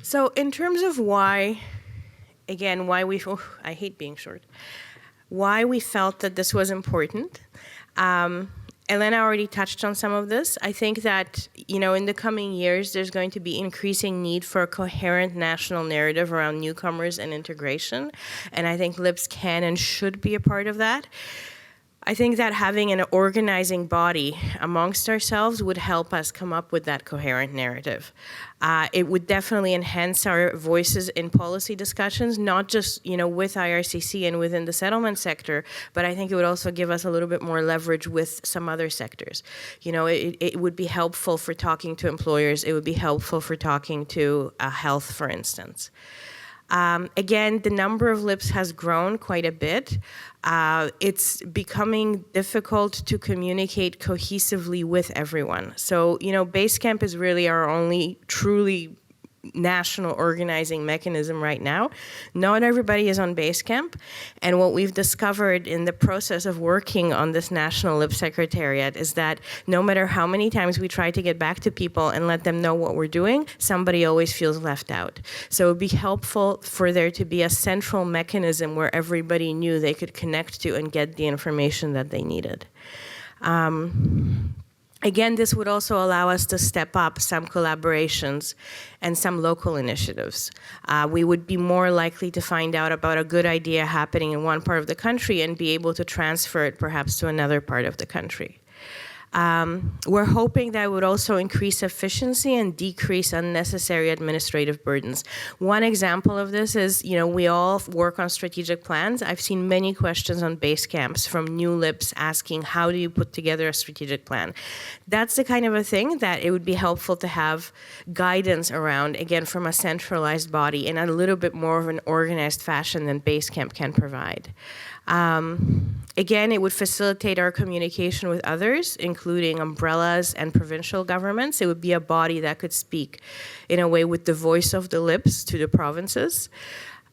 So in terms of why, again, why we, I hate being short, why we felt that this was important. Elena already touched on some of this. I think that, in the coming years, there's going to be increasing need for a coherent national narrative around newcomers and integration. And I think LIPS can and should be a part of that. I think that having an organizing body amongst ourselves would help us come up with that coherent narrative. It would definitely enhance our voices in policy discussions, not just with IRCC and within the settlement sector, but I think it would also give us a little bit more leverage with some other sectors. It would be helpful for talking to employers. It would be helpful for talking to health, for instance. Again, the number of LIPS has grown quite a bit. It's becoming difficult to communicate cohesively with everyone. So, BASECAMP is really our only truly national organizing mechanism right now. Not everybody is on BASECAMP, and what we've discovered in the process of working on this national LIPS Secretariat is that no matter how many times we try to get back to people and let them know what we're doing, somebody always feels left out. So it would be helpful for there to be a central mechanism where everybody knew they could connect to and get the information that they needed. Again, this would also allow us to step up some collaborations and some local initiatives. We would be more likely to find out about a good idea happening in one part of the country and be able to transfer it perhaps to another part of the country. We're hoping that would also increase efficiency and decrease unnecessary administrative burdens. One example of this is, we all work on strategic plans. I've seen many questions on BASECAMPs from new LIPS asking, how do you put together a strategic plan? That's the kind of a thing that it would be helpful to have guidance around, again, from a centralized body in a little bit more of an organized fashion than BASECAMP can provide. Again, it would facilitate our communication with others, including umbrellas and provincial governments. It would be a body that could speak in a way with the voice of the LIPS to the provinces.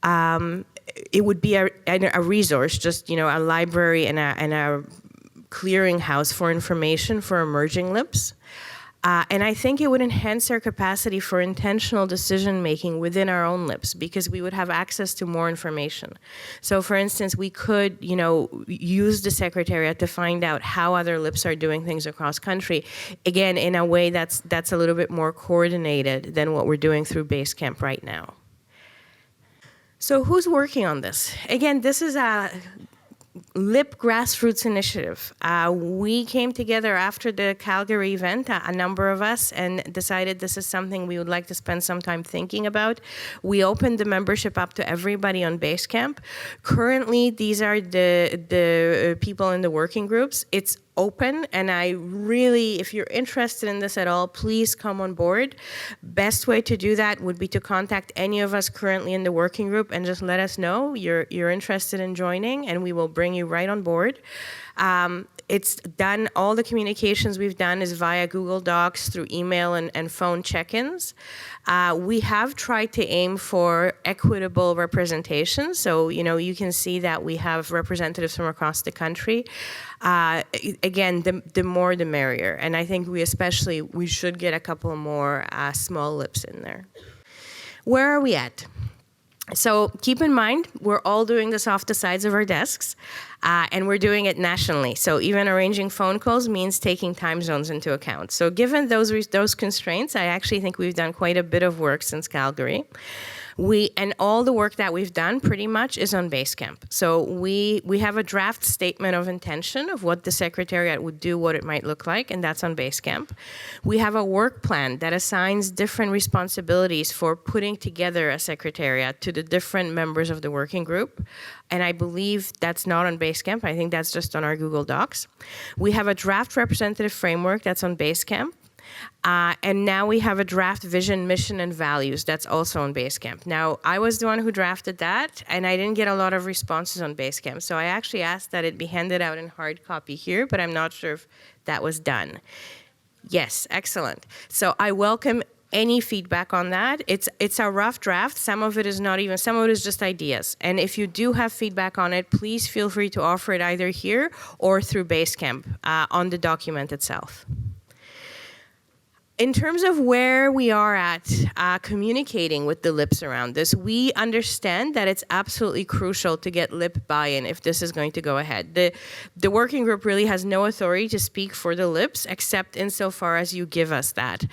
It would be a resource, just a library and a clearinghouse for information for emerging LIPS. And I think it would enhance our capacity for intentional decision-making within our own LIPS because we would have access to more information. So for instance, we could, use the Secretariat to find out how other LIPS are doing things across country, again, in a way that's a little bit more coordinated than what we're doing through BASECAMP right now. So who's working on this? Again, this is a LIP grassroots initiative. We came together after the Calgary event, a number of us, and decided this is something we would like to spend some time thinking about. We opened the membership up to everybody on BASECAMP. Currently, these are the people in the working groups. It's open, and I really, if you're interested in this at all, please come on board. Best way to do that would be to contact any of us currently in the working group and just let us know you're interested in joining, and we will bring you right on board. It's done, all the communications we've done is via Google Docs, through email and phone check-ins. We have tried to aim for equitable representation. So, you can see that we have representatives from across the country. Again, the more the merrier. And I think we should get a couple more small LIPS in there. Where are we at? So keep in mind, we're all doing this off the sides of our desks, and we're doing it nationally. So even arranging phone calls means taking time zones into account. So given those constraints, I actually think we've done quite a bit of work since Calgary. And all the work that we've done pretty much is on BASECAMP. So we have a draft statement of intention of what the Secretariat would do, what it might look like, and that's on BASECAMP. We have a work plan that assigns different responsibilities for putting together a Secretariat to the different members of the working group. And I believe that's not on BASECAMP. I think that's just on our Google Docs. We have a draft representative framework that's on BASECAMP. And now we have a draft vision, mission, and values that's also on BASECAMP. Now, I was the one who drafted that, and I didn't get a lot of responses on BASECAMP. So I actually asked that it be handed out in hard copy here, but I'm not sure if that was done. Yes, excellent. So I welcome any feedback on that. It's a rough draft. Some of it is just ideas. And if you do have feedback on it, please feel free to offer it either here or through BASECAMP on the document itself. In terms of where we are at communicating with the LIPs around this, we understand that it's absolutely crucial to get LIP buy-in if this is going to go ahead. The working group really has no authority to speak for the LIPs except insofar as you give us that.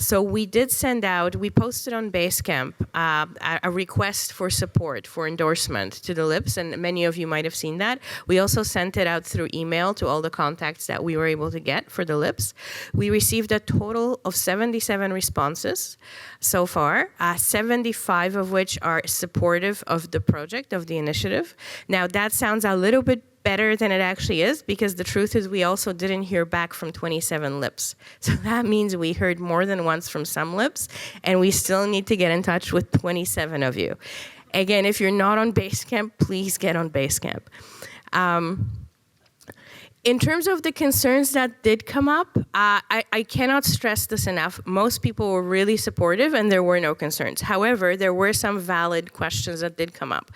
So we did send out, we posted on BASECAMP a request for support, for endorsement to the LIPs, and many of you might have seen that. We also sent it out through email to all the contacts that we were able to get for the LIPs. We received a total of 77 responses so far, 75 of which are supportive of the project, of the initiative. Now, that sounds a little bit better than it actually is, because the truth is we also didn't hear back from 27 LIPs. So that means we heard more than once from some LIPs, and we still need to get in touch with 27 of you. Again, if you're not on BASECAMP, please get on BASECAMP. In terms of the concerns that did come up, I cannot stress this enough. Most people were really supportive and there were no concerns. However, there were some valid questions that did come up.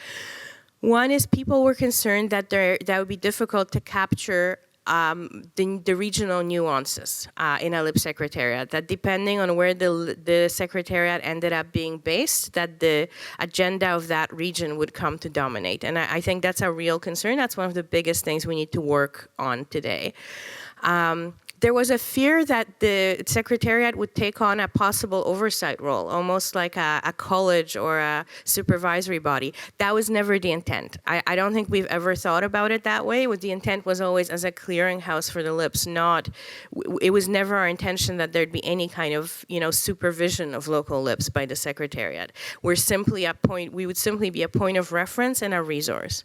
One is people were concerned that that would be difficult to capture the regional nuances in a LIP secretariat, that depending on where the secretariat ended up being based, that the agenda of that region would come to dominate. And I think that's a real concern. That's one of the biggest things we need to work on today. There was a fear that the Secretariat would take on a possible oversight role, almost like a college or a supervisory body. That was never the intent. I don't think we've ever thought about it that way. The intent was always as a clearinghouse for the LIPs, it was never our intention that there'd be any kind of, supervision of local LIPs by the Secretariat. We would simply be a point of reference and a resource.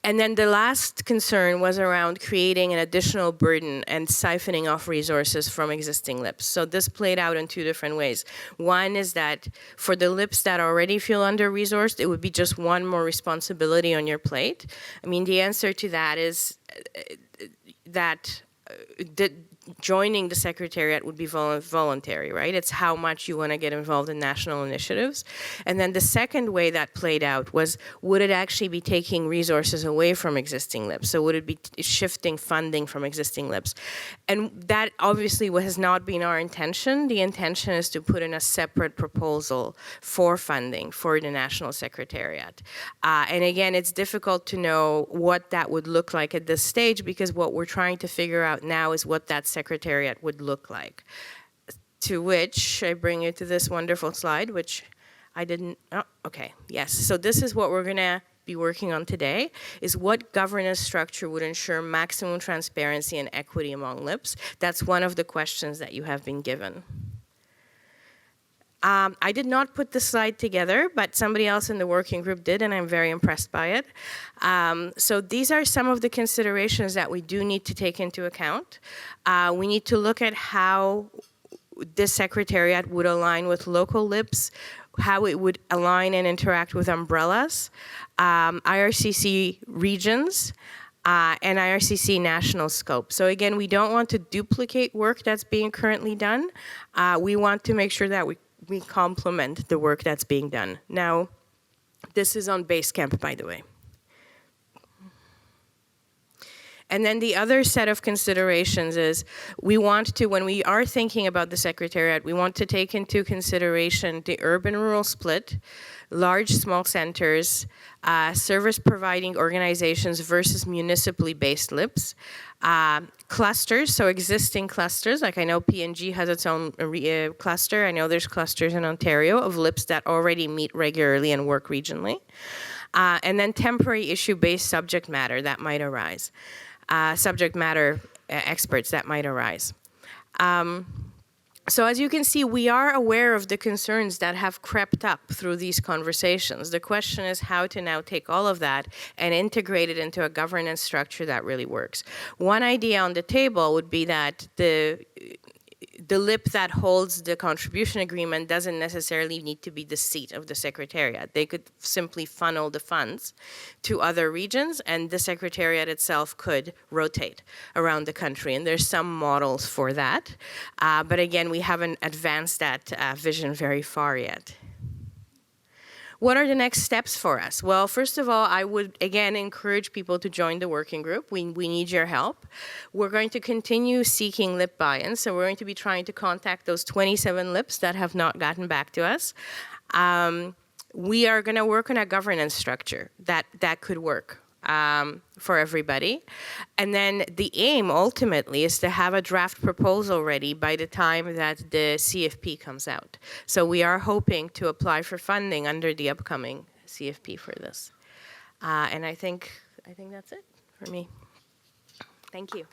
And then the last concern was around creating an additional burden and siphoning off resources from existing LIPs. So this played out in two different ways. One is that for the LIPs that already feel under-resourced, it would be just one more responsibility on your plate. I mean, the answer to that is that joining the Secretariat would be voluntary, right? It's how much you want to get involved in national initiatives. And then the second way that played out was, would it actually be taking resources away from existing LIPs? So would it be shifting funding from existing LIPs? And that obviously has not been our intention. The intention is to put in a separate proposal for funding for the National Secretariat. And again, it's difficult to know what that would look like at this stage, because what we're trying to figure out now is what that Secretariat would look like. To which I bring you to this wonderful slide, which I didn't, yes. So this is what we're gonna be working on today, is what governance structure would ensure maximum transparency and equity among LIPs. That's one of the questions that you have been given. I did not put the slide together, but somebody else in the working group did, and I'm very impressed by it. So these are some of the considerations that we do need to take into account. We need to look at how this Secretariat would align with local LIPs, how it would align and interact with umbrellas, IRCC regions, and IRCC national scope. So again, we don't want to duplicate work that's being currently done. We want to make sure that we complement the work that's being done. Now, this is on BASECAMP, by the way. And then the other set of considerations is we want to, when we are thinking about the Secretariat, we want to take into consideration the urban-rural split, large, small centers, service-providing organizations versus municipally based LIPs, clusters, so existing clusters, like I know PNG has its own cluster. I know there's clusters in Ontario of LIPs that already meet regularly and work regionally. And then temporary issue-based subject matter that might arise, subject matter experts that might arise. So as you can see, we are aware of the concerns that have crept up through these conversations. The question is how to now take all of that and integrate it into a governance structure that really works. One idea on the table would be that the LIP that holds the contribution agreement doesn't necessarily need to be the seat of the Secretariat. They could simply funnel the funds to other regions, and the Secretariat itself could rotate around the country. And there's some models for that. But again, we haven't advanced that vision very far yet. What are the next steps for us? Well, first of all, I would again encourage people to join the working group. We need your help. We're going to continue seeking lip buy-in, so we're going to be trying to contact those 27 lips that have not gotten back to us. We are going to work on a governance structure that could work for everybody. And then the aim ultimately is to have a draft proposal ready by the time that the CFP comes out. So we are hoping to apply for funding under the upcoming CFP for this. And I think that's it for me. Thank you.